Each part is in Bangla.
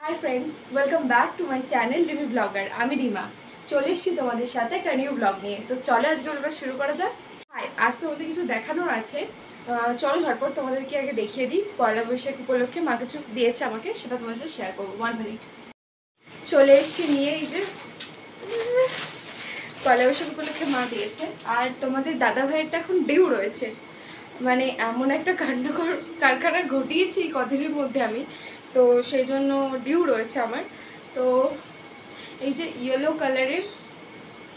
Hi friends, welcome back to my channel Rimi blogger. আমি রিমা চলে এসেছি তোমাদের সাথে একটা নিউ ব্লগ নিয়ে। তো চলো আজকে ব্লগটা শুরু করা যাক। হাই, আজ তোমাদের কিছু দেখানোর আছে। চলো ঝটপট তোমাদেরকে আগে দেখিয়ে দিই। পয়লা বৈশাখ উপলক্ষে মা কিছু দিয়েছে আমাকে, সেটা তোমাদের সাথে শেয়ার করবো। 1 মিনিট। চলে এসেছি নিয়ে, এই যে পয়লা বৈশাখ উপলক্ষে মা দিয়েছে। আর তোমাদের দাদা ভাইয়েরটা এখন ডিউ রয়েছে, মানে এমন একটা কারখানা ঘটিয়েছি কদিনের মধ্যে আমি, তো সেই জন্য ডিউ রয়েছে আমার। তো এই যে ইয়েলো কালারের,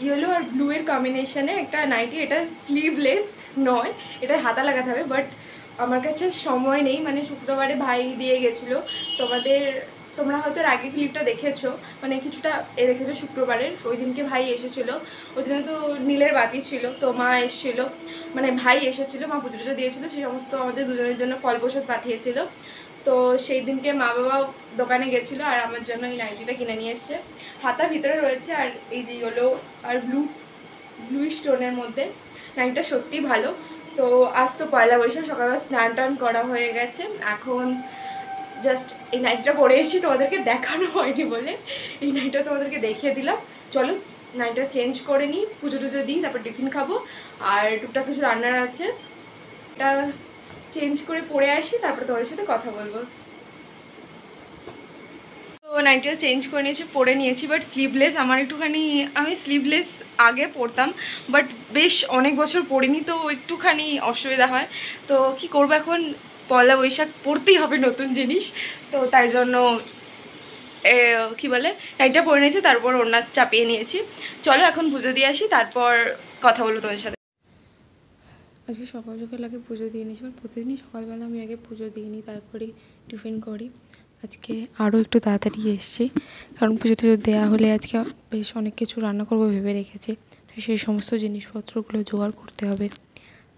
ইয়েলো আর ব্লু এর কম্বিনেশনে একটা নাইটি, এটা স্লিভলেস নয়, এটা হাতা লাগাতে হবে, বাট আমার কাছে সময় নেই। মানে শুক্রবারে ভাই দিয়ে গেছিলো তোমরা হয়তো এর আগে ক্লিপটা দেখেছো, মানে কিছুটা দেখেছো শুক্রবারের। ওই দিনকে ভাই এসেছিলো, ওই দিনে তো নীলের বাতি ছিল, তো মা এসেছিলো, মানে ভাই এসেছিলো, মা পুজো টুজো দিয়েছিলো, সেই সমস্ত আমাদের দুজনের জন্য ফল প্রসাদ পাঠিয়েছিল। তো সেই দিনকে মা বাবা দোকানে গেছিলো আর আমার জন্য এই নাইটিটা কিনে নিয়ে এসছে। হাতার ভিতরে রয়েছে, আর এই যে ইয়েলো আর ব্লু স্টোনের মধ্যে নাইটিটা সত্যি ভালো। তো আজ তো পয়লা বৈশাখ, সকালবেলা স্নান টান করা হয়ে গেছে। এখন জাস্ট এই নাইটিটা পরে এসেছি, তোমাদেরকে দেখানো হয়নি বলে এই নাইটিটা তোমাদেরকে দেখিয়ে দিলাম। চলো নাইটিটা চেঞ্জ করে নিই, পুজো টুজো দিই, তারপর টিফিন খাবো, আর টুকটাক কিছু রান্নার আছে। এটা চেঞ্জ করে পরে আসি, তারপরে তোমাদের সাথে কথা বলবো। তো নাইটিটা চেঞ্জ করে নিয়েছি, পরে নিয়েছি, বাট স্লিভলেস আমার একটুখানি, আমি স্লিভলেস আগে পরতাম, বাট বেশ অনেক বছর পরিনি, তো একটুখানি অসুবিধা হয়। তো কি করবো, এখন পয়লা বৈশাখ পরতেই হবে নতুন জিনিস, তো তাই জন্য কি বলে নাইটটা পরে নিয়েছি, তারপর ওড়না চাপিয়ে নিয়েছি। চলো এখন পুজো দিয়ে আসি, তারপর কথা বলবো তোমাদের সাথে। আজকে সকাল সকাল আগে পুজো দিয়ে নিয়েছি, মানে প্রতিদিনই সকালবেলা আমি আগে পুজো দিয়ে নিই, তারপরেই টিফিন করি। আজকে আরও একটু তাড়াতাড়ি এসেছি, কারণ পুজো টুজো দেওয়া হলে আজকে বেশ অনেক কিছু রান্না করবো ভেবে রেখেছি। তো সেই সমস্ত জিনিসপত্রগুলো জোগাড় করতে হবে,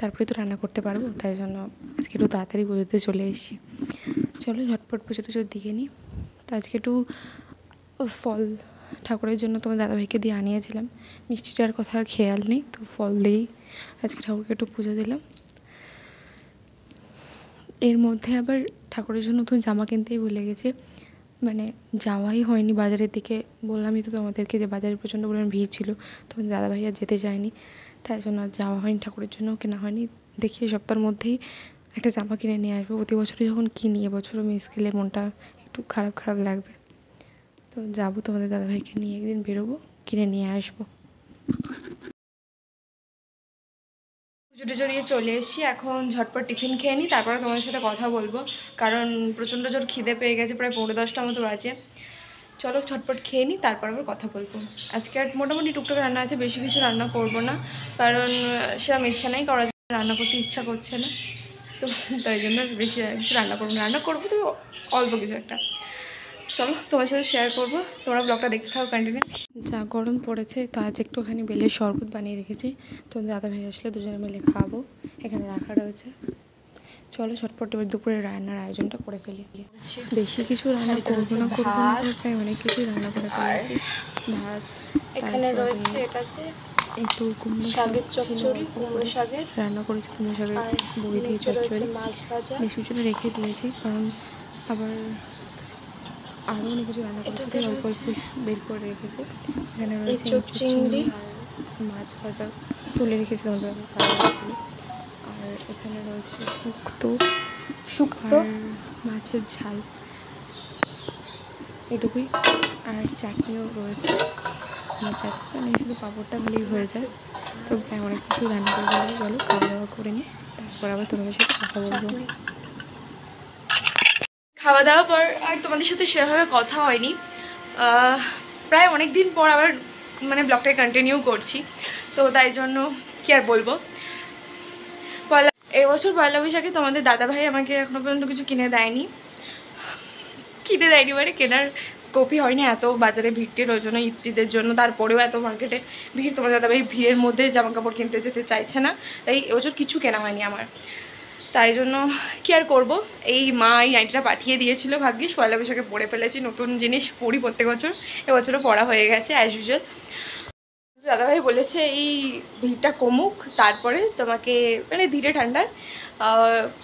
তারপরে তো রান্না করতে পারবো, তাই জন্য আজকে একটু তাড়াতাড়ি পুজোতে চলে এসেছি। চলো ঝটপট পুজো টুজো দিয়ে নিই। তো আজকে একটু ফল ঠাকুরের জন্য তোমার দাদাভাইকে দিয়ে আনিয়েছিলাম, মিষ্টিটার কথা আর খেয়াল নেই, তো ফল দিয়েই আজকে ঠাকুরকে একটু পুজো দিলাম। এর মধ্যে আবার ঠাকুরের জন্য তো জামা কিনতেই ভুলে গেছি, মানে যাওয়াই হয়নি বাজারের দিকে। বললামই তো তোমাদেরকে যে বাজারে প্রচণ্ড পরিমাণ ভিড় ছিল, তোমাদের দাদাভাই আর যেতে চায়নি, তাই জন্য আর যাওয়া হয়নি, ঠাকুরের জন্য কেনা হয়নি। দেখি এই সপ্তাহের মধ্যেই একটা জামা কিনে নিয়ে আসবো। প্রতি বছরই যখন কিনি, এবছরও মিস গেলে মনটা একটু খারাপ খারাপ লাগবে। তো যাবো, তোমাদের দাদাভাইকে নিয়ে একদিন বেরোবো, কিনে নিয়ে আসবো। পুজো টুজো দিয়ে চলে এসেছি, এখন ঝটপট টিফিন খেয়ে নিই, তারপরে তোমাদের সাথে কথা বলবো, কারণ প্রচণ্ড জোর খিদে পেয়ে গেছে, প্রায় 9:30 মতো বাজে। চলো ঝটপট খেয়ে নিই, তারপর আবার কথা বলবো। আজকে আর মোটামুটি টুকটাক রান্না আছে, বেশি কিছু রান্না করব না, কারণ সেরকম ইচ্ছা নেই করার জন্য, রান্না করতে ইচ্ছা করছে না, তো তাই জন্য বেশি কিছু রান্না করবো না। রান্না করবো তো অল্প কিছু একটা। চলো তোমার সাথে শেয়ার করবো, তোমরা ব্লগটা দেখতে থাকো কন্টিনিউ। যা গরম পড়েছে, তো আজ একটুখানি বেলের শরবত বানিয়ে রেখেছি, তো দাদাভাই আসলে দুজনে মিলে খাবো, এখানে রাখা রয়েছে। চলো ঝটপট এবার দুপুরে রান্নার আয়োজনটা করে ফেলি। বেশি কিছু রান্না করবো না প্রায় অনেক কিছুই রান্না করে ফেলেছি। ভাত, এখানে রয়েছে এটাতে একটু কুমড়ো শাকের চচ্চড়ি, কুমড়ো শাকের রান্না করেছি, কুমড়ো শাকের বড়ি দিয়ে চচ্চড়ি, মাছ ভাজা, বেশ কিছুটা রেখে দিয়েছি, কারণ আবার আরও অনেক কিছু রান্না করেছি, তাই অল্প অল্প বের করে রেখেছি। এখানে রয়েছে চিংড়ি আর মাছ ভাজা তুলে রেখেছি তোমাদের ছিল, আর এখানে রয়েছে শুক্তো আর মাছের ঝাল, এটুকুই। আর চাটনিও রয়েছে, চাটনি মানে শুধু পাঁপড়টা হলেই হয়ে যায়। তো প্রায় অনেক কিছু রান্না করে ফেলেছি, চলো খাওয়া দাওয়া করে নিই, তারপর আবার তোমাদের সাথে কথা বলবো। খাওয়া দাওয়ার পর আর তোমাদের সাথে সেভাবে কথা হয়নি, প্রায় অনেক দিন পর আবার মানে ব্লগটা কন্টিনিউ করছি, তো তাই জন্য কি আর বলবো। এবছর পয়লা বৈশাখে তোমাদের দাদাভাই আমাকে এখনো পর্যন্ত কিছু কিনে দেয়নি, মানে কেনার স্কোপই হয়নি, এত বাজারে ভিড়টির ওই জন্য, ঈদের জন্য, তারপরেও এত মার্কেটে ভিড়, তোমাদের দাদাভাই ভিড়ের মধ্যে জামা কাপড় কিনতে যেতে চাইছে না, তাই এবছর কিছু কেনা হয়নি আমার। তাই জন্য কি আর করবো, এই মা এই নাইটিটা পাঠিয়ে দিয়েছিল, ভাগ্যিস পয়লা বৈশাখে পরে ফেলেছি, নতুন জিনিস পরি প্রত্যেক বছর, এবছরও পড়া হয়ে গেছে অ্যাজ ইউজুয়াল। দাদাভাই বলেছে এই ভিড়টা কমুক, তারপরে তোমাকে মানে ধীরে ঠান্ডায়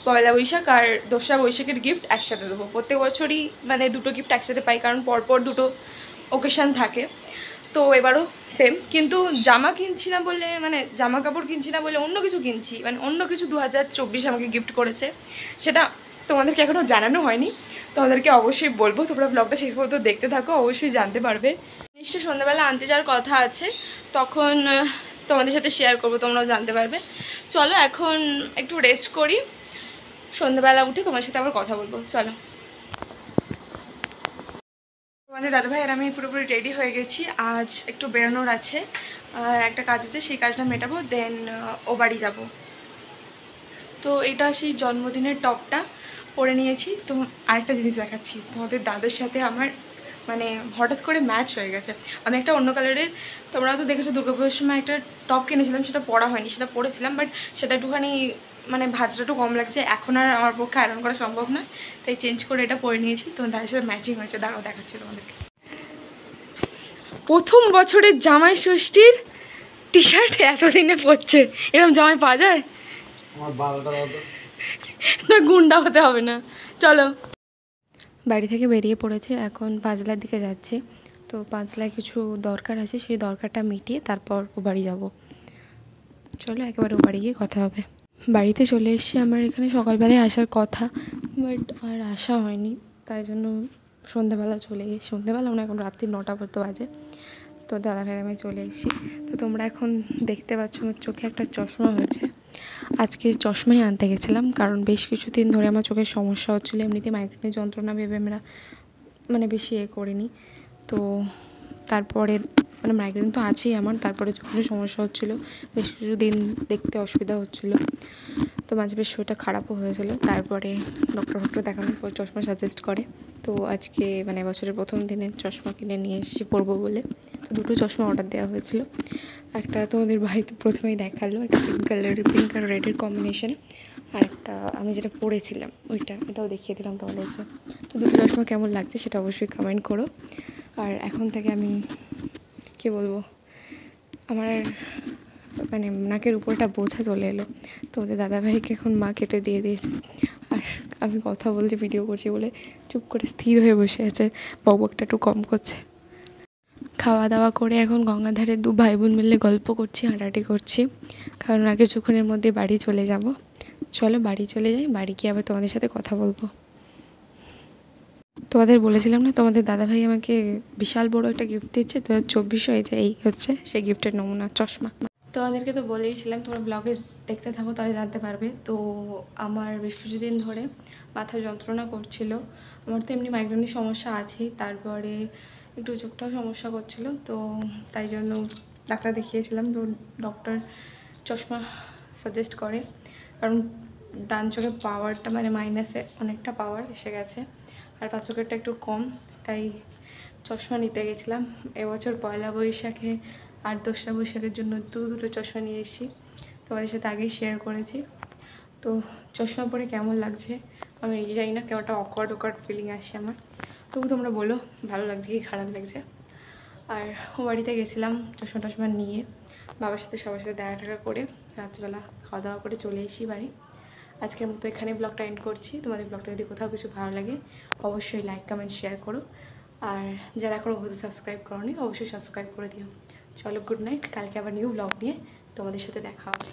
পয়লা বৈশাখ আর দোসরা বৈশাখের গিফট একসাথে দেবো। প্রত্যেক বছরই মানে দুটো গিফট একসাথে পাই, কারণ পরপর দুটো ওকেশান থাকে। তো এবারও সেম, কিন্তু জামা কিনছি না বলে, মানে জামা কাপড় কিনছি না বলে অন্য কিছু কিনছি, মানে অন্য কিছু 2024 আমাকে গিফট করেছে, সেটা তোমাদেরকে এখনও জানানো হয়নি। তোমাদেরকে অবশ্যই বলবো, তোমরা ব্লগটা শেষ পর্যন্ত দেখতে থাকো, অবশ্যই জানতে পারবে। নিশ্চয়ই সন্ধ্যাবেলা আনতে যাওয়ার কথা আছে, তখন তোমাদের সাথে শেয়ার করবো, তোমরাও জানতে পারবে। চলো এখন একটু রেস্ট করি, সন্ধ্যাবেলা উঠে তোমার সাথে আবার কথা বলবো। চলো। তোমাদের দাদাভাই আর আমি পুরোপুরি রেডি হয়ে গেছি। আজ একটু বেরোনোর আছে, একটা কাজ আছে, সেই কাজটা মেটাবো, দেন ও বাড়ি যাবো। তো এটা সেই জন্মদিনের টপটা পরে নিয়েছি। তো আরেকটা জিনিস দেখাচ্ছি, তোমাদের দাদার সাথে আমার মানে হঠাৎ করে ম্যাচ হয়ে গেছে। আমি একটা অন্য কালারের, তোমরা তো দেখেছো দুর্গাপুজোর সময় একটা টপ কিনেছিলাম, সেটা পরা হয়নি, সেটা পরেছিলাম, বাট সেটা একটুখানি মানে ভাঁজটা একটু কম লাগছে, এখন আর আমার পক্ষে আয়রন করা সম্ভব না, তাই চেঞ্জ করে এটা পরে নিয়েছি। তোমার দাদার সাথে ম্যাচিং হয়েছে, দাঁড়াও দেখাচ্ছি তোমাদেরকে। প্রথম বছরের জামাই ষষ্ঠীর টি শার্ট এতদিনে পরছে, এরকম জামাই পাওয়া যায় না? গুন্ডা হতে হবে না। চলো। বাড়ি থেকে বেরিয়ে পড়েছে, এখন পাঁচলার দিকে যাচ্ছি। তো পাঁচলায় কিছু দরকার আছে, সেই দরকারটা মিটিয়ে তারপর ও বাড়ি যাব। চলো একেবারে ও বাড়ি গিয়ে কথা হবে। বাড়িতে চলে এসেছি, আমার এখানে সকালবেলায় আসার কথা, বাট আর আসা হয়নি, তাই জন্য সন্ধ্যেবেলা চলে গেছি। সন্ধ্যেবেলা না, এখন রাত্রি 9টা পর্যন্ত বাজে। তো দাদাভাই আমি চলে এসেছি। তো তোমরা এখন দেখতে পাচ্ছ আমার চোখে একটা চশমা হয়েছে। আজকে চশমাই আনতে গেছিলাম, কারণ বেশ কিছুদিন ধরে আমার চোখের সমস্যা হচ্ছিলো। এমনিতে মাইগ্রেনের যন্ত্রণা ভেবে আমরা মানে বেশি করিনি। তো তারপরে মানে মাইগ্রেন তো আছেই আমার, তারপরে চোখের সমস্যা হচ্ছিলো, বেশ কিছুদিন দেখতে অসুবিধা হচ্ছিলো। তো মাঝে বেশ শরীরটা খারাপও হয়েছিলো। তারপরে ডক্টর দেখানোর পর চশমা সাজেস্ট করে। তো আজকে মানে বছরের প্রথম দিনে চশমা কিনে নিয়ে এসেছি পরবো বলে। তো দুটো চশমা অর্ডার দেওয়া হয়েছিল। একটা তোমাদের ভাইতে প্রথমেই দেখালো, একটা পিঙ্ক আর রেডের কম্বিনেশনে, আর একটা আমি যেটা পরেছিলাম এটাও দেখিয়ে দিলাম তোমাদেরকে। তো দুটো চশমা কেমন লাগছে সেটা অবশ্যই কমেন্ট করো। আর এখন থেকে আমি কী বলবো, আমার মানে নাকের উপরটা বোঝা চলে এলো। তো ওদের দাদাভাইকে এখন মা খেতে দিয়ে দিয়েছে, আর আমি কথা বলছি ভিডিও করছি বলে চুপ করে স্থির হয়ে বসে আছে, বকবকটা একটু কম করছে। খাওয়া দাওয়া করে এখন গঙ্গার ধারে দু ভাই বোন মিলে গল্প করছি, হাঁটাহাঁটি করছি, কারণ আর কিছুক্ষণের মধ্যে বাড়ি চলে যাব। চলো বাড়ি চলে যাই, বাড়ি গিয়ে আবার তোমাদের সাথে কথা বলবো। তোমাদের বলেছিলাম না, তোমাদের দাদাভাই আমাকে বিশাল বড় একটা গিফট দিচ্ছে, 2024 হয়েছে, এই হচ্ছে সেই গিফটের নমুনা চশমা। তোমাদেরকে তো বলেইছিলাম, তোমরা ব্লগে দেখতে থাকো তাহলে জানতে পারবে। তো আমার বেশ কিছুদিন ধরে মাথা যন্ত্রণা করছিল, আমার তো এমনি মাইগ্রেনের সমস্যা আছেই, তারপরে একটু চোখটাও সমস্যা করছিল। তো তাই জন্য ডাক্তার দেখিয়েছিলাম। তো ডক্টর চশমা সাজেস্ট করে, কারণ ডান চোখের পাওয়ারটা মানে মাইনাসে অনেকটা পাওয়ার এসে গেছে, আর পা চোখেরটা একটু কম, তাই চশমা নিতে গেছিলাম। এবছর পয়লা বৈশাখে আর দোসরা বৈশাখের জন্য দুটো চশমা নিয়ে এসেছি, তোমাদের সাথে আগেই শেয়ার করেছি। তো চশমা পরে কেমন লাগছে আমি নিজে জানি না, কেমন একটা অকওয়ার্ড ফিলিং আসছে আমার। তবু তোমরা বলো ভালো লাগছে কি খারাপ লাগছে। আর ও বাড়িতে গেছিলাম চশমা নিয়ে, বাবার সাথে সবার সাথে দেখা করে রাত্রিবেলা খাওয়া দাওয়া করে চলে এসেছি বাড়ি। আজকের মতো এখানে ব্লগটা এন্ড করছি। তোমাদের ব্লগটা যদি কোথাও কিছু ভালো লাগে অবশ্যই লাইক কমেন্ট শেয়ার করো, আর যারা এখনও হয়তো সাবস্ক্রাইব করোনি অবশ্যই সাবস্ক্রাইব করে দিও। চলো গুড নাইট, কালকে আবার নিউ ব্লগ নিয়ে তোমাদের সাথে দেখা হবে।